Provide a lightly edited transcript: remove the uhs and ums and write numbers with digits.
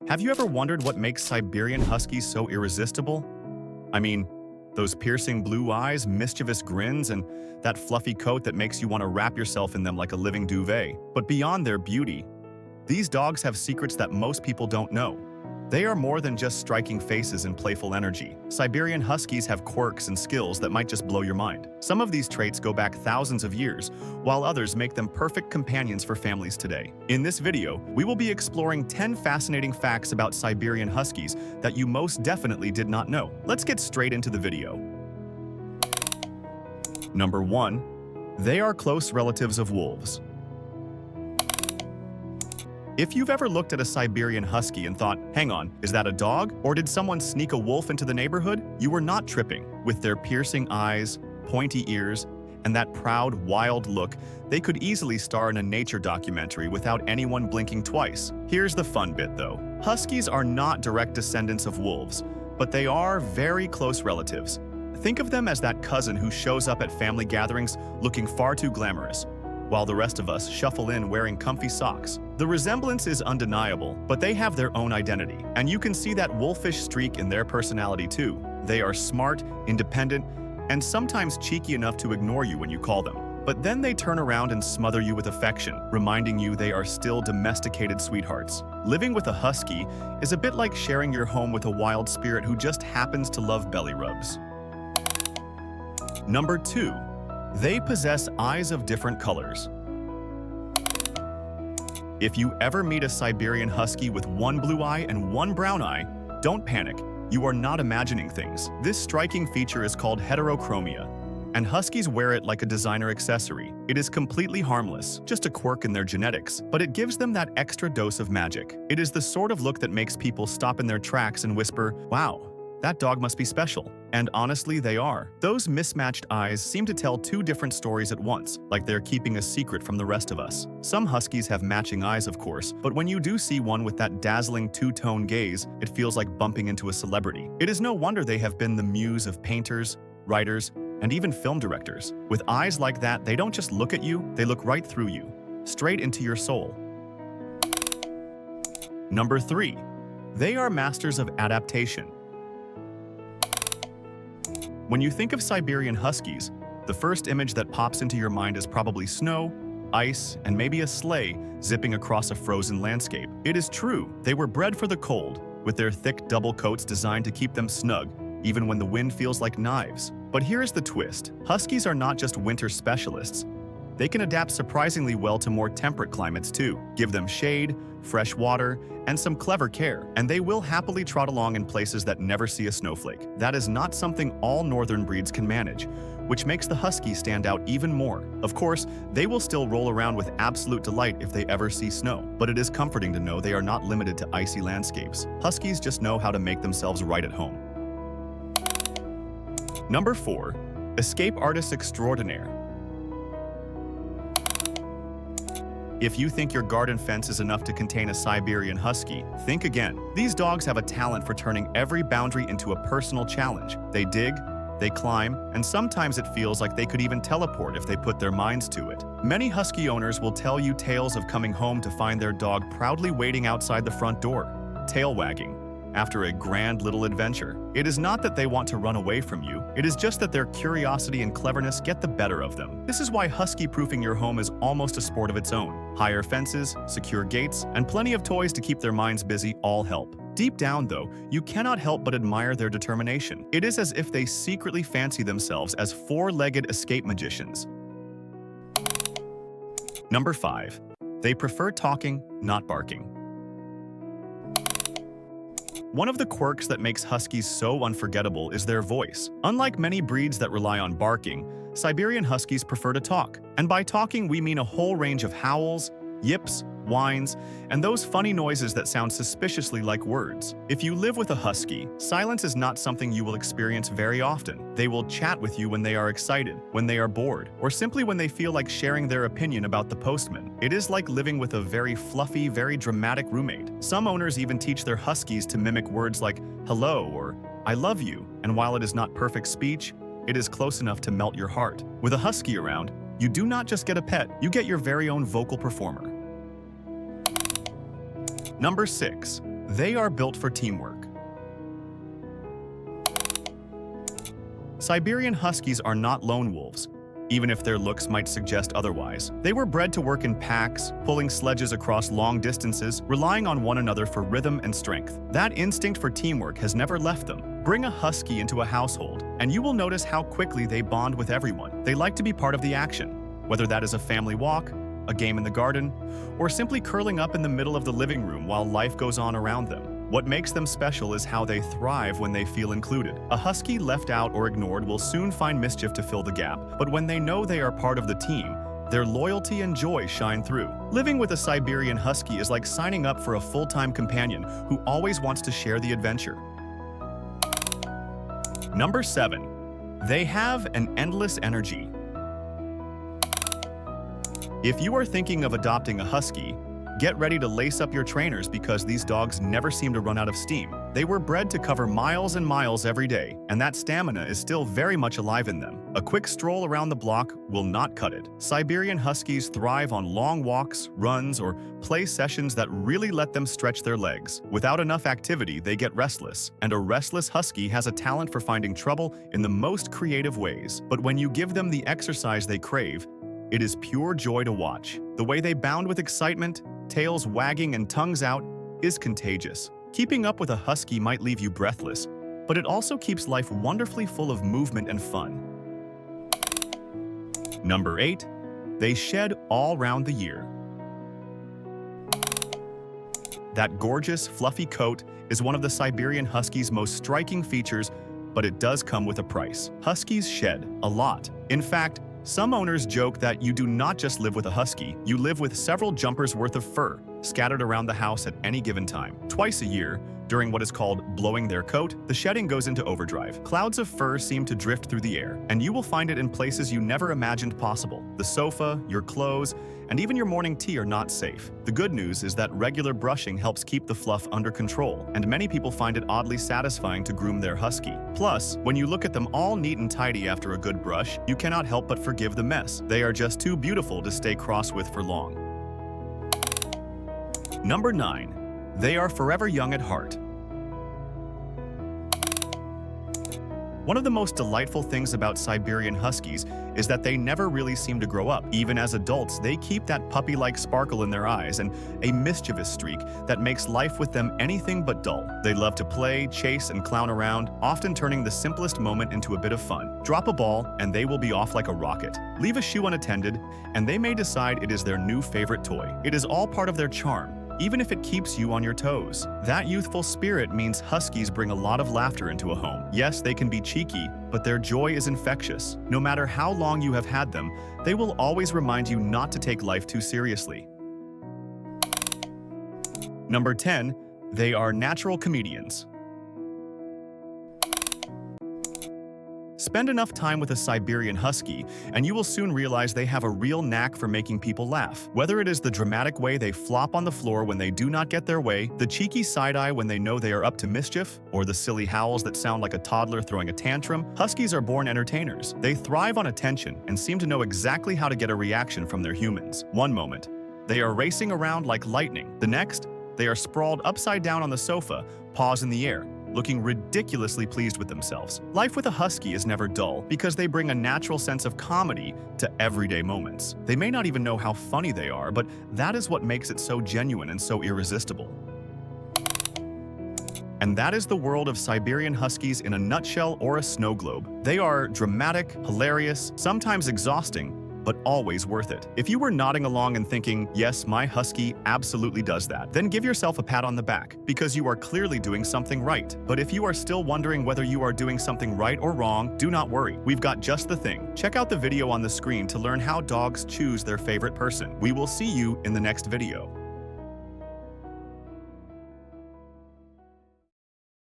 Have you ever wondered what makes Siberian Huskies so irresistible? I mean, those piercing blue eyes, mischievous grins, and that fluffy coat that makes you want to wrap yourself in them like a living duvet. But beyond their beauty, these dogs have secrets that most people don't know. They are more than just striking faces and playful energy. Siberian Huskies have quirks and skills that might just blow your mind. Some of these traits go back thousands of years, while others make them perfect companions for families today. In this video, we will be exploring 10 fascinating facts about Siberian Huskies that you most definitely did not know. Let's get straight into the video. Number 1. They are close relatives of wolves. If you've ever looked at a Siberian Husky and thought, hang on, is that a dog? Or did someone sneak a wolf into the neighborhood? You were not tripping. With their piercing eyes, pointy ears, and that proud, wild look, they could easily star in a nature documentary without anyone blinking twice. Here's the fun bit though. Huskies are not direct descendants of wolves, but they are very close relatives. Think of them as that cousin who shows up at family gatherings looking far too glamorous, while the rest of us shuffle in wearing comfy socks. The resemblance is undeniable, but they have their own identity, and you can see that wolfish streak in their personality too. They are smart, independent, and sometimes cheeky enough to ignore you when you call them. But then they turn around and smother you with affection, reminding you they are still domesticated sweethearts. Living with a husky is a bit like sharing your home with a wild spirit who just happens to love belly rubs. Number 2. They possess eyes of different colors. If you ever meet a Siberian Husky with one blue eye and one brown eye, don't panic. You are not imagining things. This striking feature is called heterochromia, and Huskies wear it like a designer accessory. It is completely harmless, just a quirk in their genetics, but it gives them that extra dose of magic. It is the sort of look that makes people stop in their tracks and whisper, "Wow, that dog must be special." And honestly, they are. Those mismatched eyes seem to tell two different stories at once, like they're keeping a secret from the rest of us. Some Huskies have matching eyes, of course, but when you do see one with that dazzling two-tone gaze, it feels like bumping into a celebrity. It is no wonder they have been the muse of painters, writers, and even film directors. With eyes like that, they don't just look at you, they look right through you, straight into your soul. Number 3. They are masters of adaptation. When you think of Siberian Huskies, the first image that pops into your mind is probably snow, ice, and maybe a sleigh zipping across a frozen landscape. It is true, they were bred for the cold, with their thick double coats designed to keep them snug, even when the wind feels like knives. But here's the twist. Huskies are not just winter specialists. They can adapt surprisingly well to more temperate climates too. Give them shade, fresh water, and some clever care, and they will happily trot along in places that never see a snowflake. That is not something all northern breeds can manage, which makes the Husky stand out even more. Of course, they will still roll around with absolute delight if they ever see snow, but it is comforting to know they are not limited to icy landscapes. Huskies just know how to make themselves right at home. Number 4. Escape artists extraordinaire. If you think your garden fence is enough to contain a Siberian Husky, think again. These dogs have a talent for turning every boundary into a personal challenge. They dig, they climb, and sometimes it feels like they could even teleport if they put their minds to it. Many Husky owners will tell you tales of coming home to find their dog proudly waiting outside the front door, tail wagging, after a grand little adventure. It is not that they want to run away from you, it is just that their curiosity and cleverness get the better of them. This is why husky-proofing your home is almost a sport of its own. Higher fences, secure gates, and plenty of toys to keep their minds busy all help. Deep down, though, you cannot help but admire their determination. It is as if they secretly fancy themselves as four-legged escape magicians. Number 5. They prefer talking, not barking. One of the quirks that makes Huskies so unforgettable is their voice. Unlike many breeds that rely on barking, Siberian Huskies prefer to talk. And by talking, we mean a whole range of howls, yips, whines, and those funny noises that sound suspiciously like words. If you live with a Husky, silence is not something you will experience very often. They will chat with you when they are excited, when they are bored, or simply when they feel like sharing their opinion about the postman. It is like living with a very fluffy, very dramatic roommate. Some owners even teach their Huskies to mimic words like hello or I love you, and while it is not perfect speech, it is close enough to melt your heart. With a Husky around, you do not just get a pet, you get your very own vocal performer. Number 6. They are built for teamwork. Siberian Huskies are not lone wolves, even if their looks might suggest otherwise. They were bred to work in packs, pulling sledges across long distances, relying on one another for rhythm and strength. That instinct for teamwork has never left them. Bring a husky into a household, and you will notice how quickly they bond with everyone. They like to be part of the action, whether that is a family walk, a game in the garden, or simply curling up in the middle of the living room while life goes on around them. What makes them special is how they thrive when they feel included. A husky left out or ignored will soon find mischief to fill the gap, but when they know they are part of the team, their loyalty and joy shine through. Living with a Siberian Husky is like signing up for a full-time companion who always wants to share the adventure. Number 7. They have an endless energy. If you are thinking of adopting a husky, get ready to lace up your trainers because these dogs never seem to run out of steam. They were bred to cover miles and miles every day, and that stamina is still very much alive in them. A quick stroll around the block will not cut it. Siberian Huskies thrive on long walks, runs, or play sessions that really let them stretch their legs. Without enough activity, they get restless, and a restless husky has a talent for finding trouble in the most creative ways. But when you give them the exercise they crave, it is pure joy to watch. The way they bound with excitement, tails wagging and tongues out, is contagious. Keeping up with a husky might leave you breathless, but it also keeps life wonderfully full of movement and fun. Number 8. They shed all round the year. That gorgeous, fluffy coat is one of the Siberian Husky's most striking features, but it does come with a price. Huskies shed a lot. In fact, some owners joke that you do not just live with a husky, you live with several jumpers worth of fur, scattered around the house at any given time. Twice a year, during what is called blowing their coat, the shedding goes into overdrive. Clouds of fur seem to drift through the air, and you will find it in places you never imagined possible. The sofa, your clothes, and even your morning tea are not safe. The good news is that regular brushing helps keep the fluff under control, and many people find it oddly satisfying to groom their husky. Plus, when you look at them all neat and tidy after a good brush, you cannot help but forgive the mess. They are just too beautiful to stay cross with for long. Number 9. They are forever young at heart. One of the most delightful things about Siberian Huskies is that they never really seem to grow up. Even as adults, they keep that puppy-like sparkle in their eyes and a mischievous streak that makes life with them anything but dull. They love to play, chase, and clown around, often turning the simplest moment into a bit of fun. Drop a ball, and they will be off like a rocket. Leave a shoe unattended, and they may decide it is their new favorite toy. It is all part of their charm, even if it keeps you on your toes. That youthful spirit means Huskies bring a lot of laughter into a home. Yes, they can be cheeky, but their joy is infectious. No matter how long you have had them, they will always remind you not to take life too seriously. Number 10. They are natural comedians. Spend enough time with a Siberian Husky, and you will soon realize they have a real knack for making people laugh. Whether it is the dramatic way they flop on the floor when they do not get their way, the cheeky side-eye when they know they are up to mischief, or the silly howls that sound like a toddler throwing a tantrum, Huskies are born entertainers. They thrive on attention and seem to know exactly how to get a reaction from their humans. One moment, they are racing around like lightning. The next, they are sprawled upside down on the sofa, paws in the air, looking ridiculously pleased with themselves. Life with a husky is never dull because they bring a natural sense of comedy to everyday moments. They may not even know how funny they are, but that is what makes it so genuine and so irresistible. And that is the world of Siberian Huskies in a nutshell or a snow globe. They are dramatic, hilarious, sometimes exhausting, but always worth it. If you were nodding along and thinking, yes, my husky absolutely does that, then give yourself a pat on the back, because you are clearly doing something right. But if you are still wondering whether you are doing something right or wrong, do not worry. We've got just the thing. Check out the video on the screen to learn how dogs choose their favorite person. We will see you in the next video.